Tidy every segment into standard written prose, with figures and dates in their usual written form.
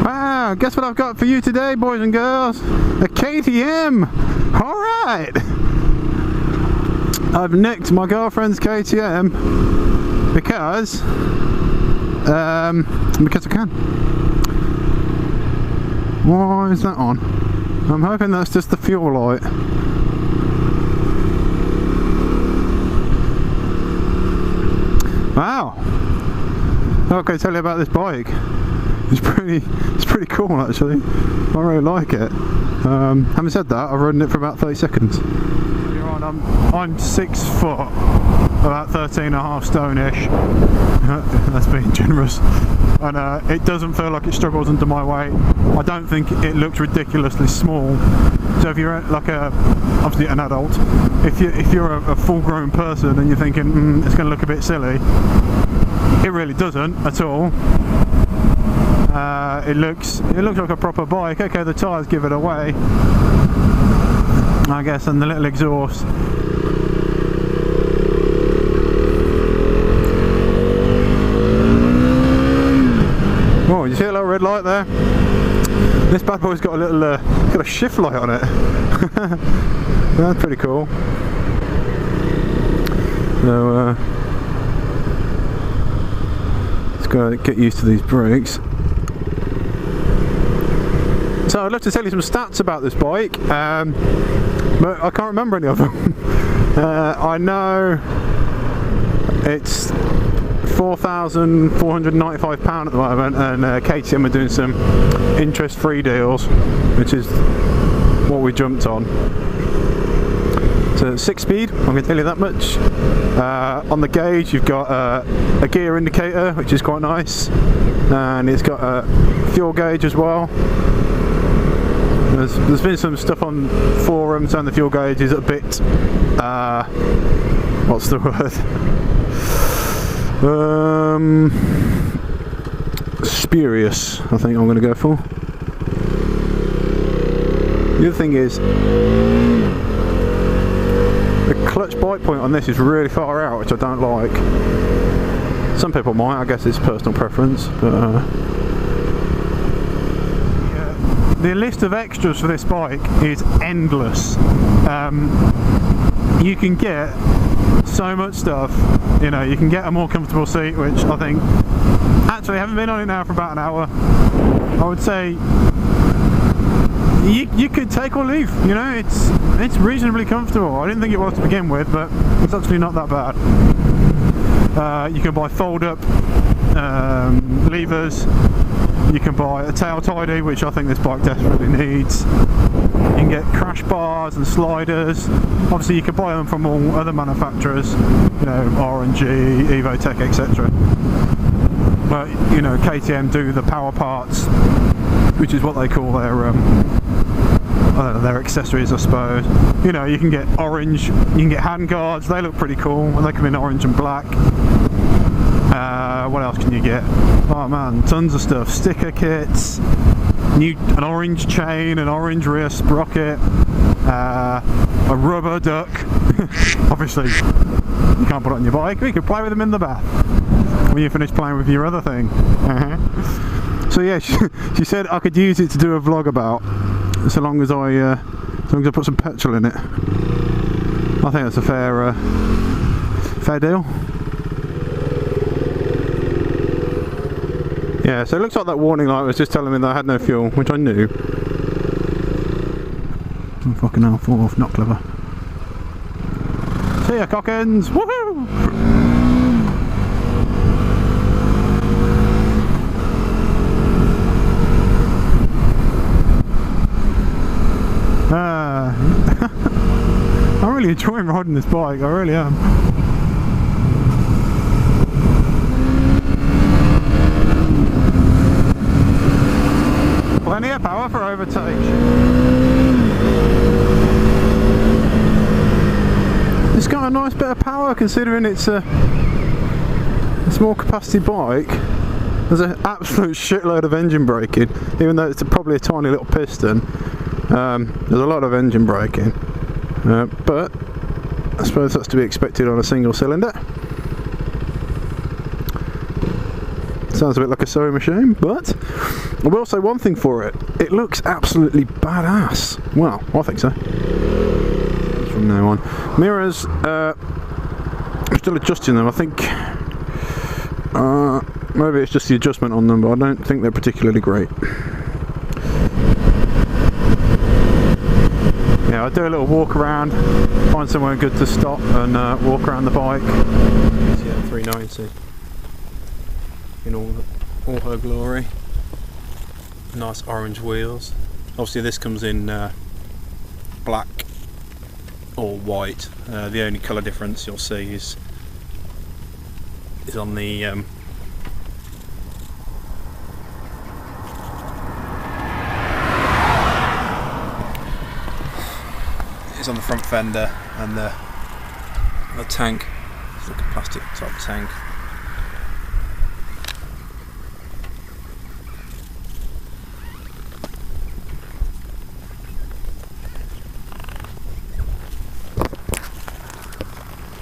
Wow, guess what I've got for you today, boys and girls? A KTM! Alright! I've nicked my girlfriend's KTM because I can. Why is that on? I'm hoping that's just the fuel light. Wow! What can I tell you about this bike? It's pretty cool actually. I really like it. Having said that, I've ridden it for about 30 seconds. I'm 6 foot, about 13.5 stone-ish. That's being generous. And it doesn't feel like it struggles under my weight. I don't think it looks ridiculously small. So if you're like obviously an adult, if you're a full-grown person and you're thinking it's going to look a bit silly, it really doesn't at all. It looks like a proper bike. Okay, the tyres give it away, I guess, and the little exhaust. Oh, you see a little red light there? This bad boy's got a little got a shift light on it. That's pretty cool. So let's go get used to these brakes. So I'd love to tell you some stats about this bike, but I can't remember any of them. I know it's £4,495 at the moment, and KTM are doing some interest-free deals, which is what we jumped on. So 6-speed, I'm going to tell you that much. On the gauge you've got a gear indicator, which is quite nice, and it's got a fuel gauge as well. There's been some stuff on forums and the fuel gauge is a bit, what's the word? Spurious, I think I'm going to go for. The other thing is, the clutch bite point on this is really far out, which I don't like. Some people might, I guess it's personal preference, but the list of extras for this bike is endless. You can get so much stuff. You know, you can get a more comfortable seat, which I think, actually, I haven't been on it now for about an hour. I would say you could take or leave. You know, it's reasonably comfortable. I didn't think it was to begin with, but it's actually not that bad. You can buy fold-up levers. You can buy a tail tidy, which I think this bike desperately needs. You can get crash bars and sliders. Obviously you can buy them from all other manufacturers, you know, R&G, Evotech, etc. But, you know, KTM do the power parts, which is what they call their, I don't know, their accessories, I suppose. You know, you can get orange, you can get hand guards, they look pretty cool, and they come in orange and black. What else can you get? Oh man, tons of stuff. Sticker kits, an orange chain, an orange rear sprocket, a rubber duck. Obviously, you can't put it on your bike. You could play with them in the bath when you finish playing with your other thing. So yeah, she said I could use it to do a vlog about, so long as I put some petrol in it. I think that's a fair deal. Yeah, so it looks like that warning light was just telling me that I had no fuel, which I knew. Oh, fucking hell, fall off, not clever. See ya, cockins! Woohoo! I'm really enjoying riding this bike, I really am. Plenty of power for overtake. It's got a nice bit of power considering it's a small capacity bike. There's an absolute shitload of engine braking, even though it's probably a tiny little piston. There's a lot of engine braking. but I suppose that's to be expected on a single cylinder. Sounds a bit like a sewing machine, but I will say one thing for it: it looks absolutely badass. Well, I think so. From now on, mirrors, I'm still adjusting them. I think maybe it's just the adjustment on them, but I don't think they're particularly great. Yeah, I do a little walk around, find somewhere good to stop and walk around the bike. KTM390 in all her glory. Nice orange wheels. Obviously this comes in black or white. The only colour difference you'll see is on the on the front fender and the tank. It's like a plastic top tank.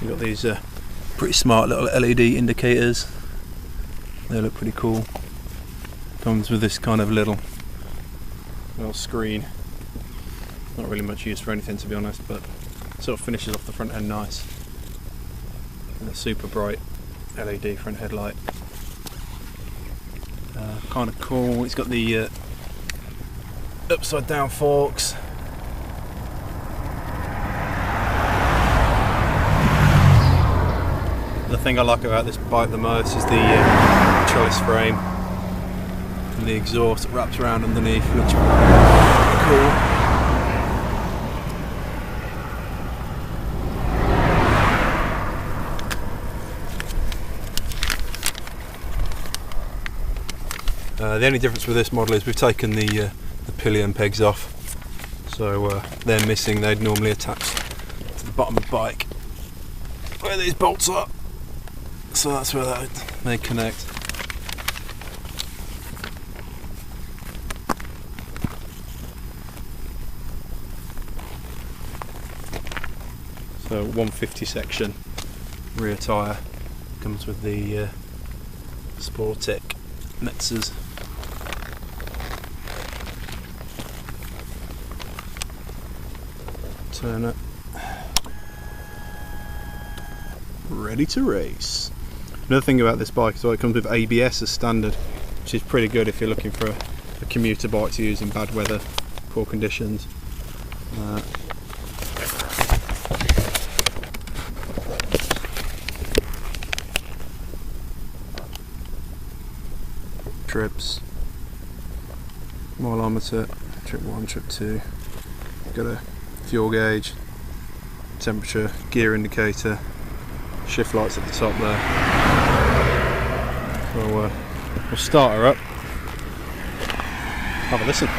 You've got these pretty smart little LED indicators. They look pretty cool. Comes with this kind of little screen. Not really much use for anything, to be honest, but sort of finishes off the front end nice. And a super bright LED front headlight. Kind of cool. It's got the upside down forks. The thing I like about this bike the most is the trellis frame and the exhaust that wraps around underneath. Looks cool. The only difference with this model is we've taken the pillion pegs off, so they're missing. They'd normally attach to the bottom of the bike where these bolts are, so that's where they connect. So 150 section rear tyre comes with the Sportic Metzers. Turn it. Ready to race. Another thing about this bike is that it comes with ABS as standard, which is pretty good if you're looking for a commuter bike to use in bad weather, poor conditions. Trips, mileometer, trip 1, trip 2, got a fuel gauge, temperature, gear indicator, shift lights at the top there. So we'll start her up, have a listen.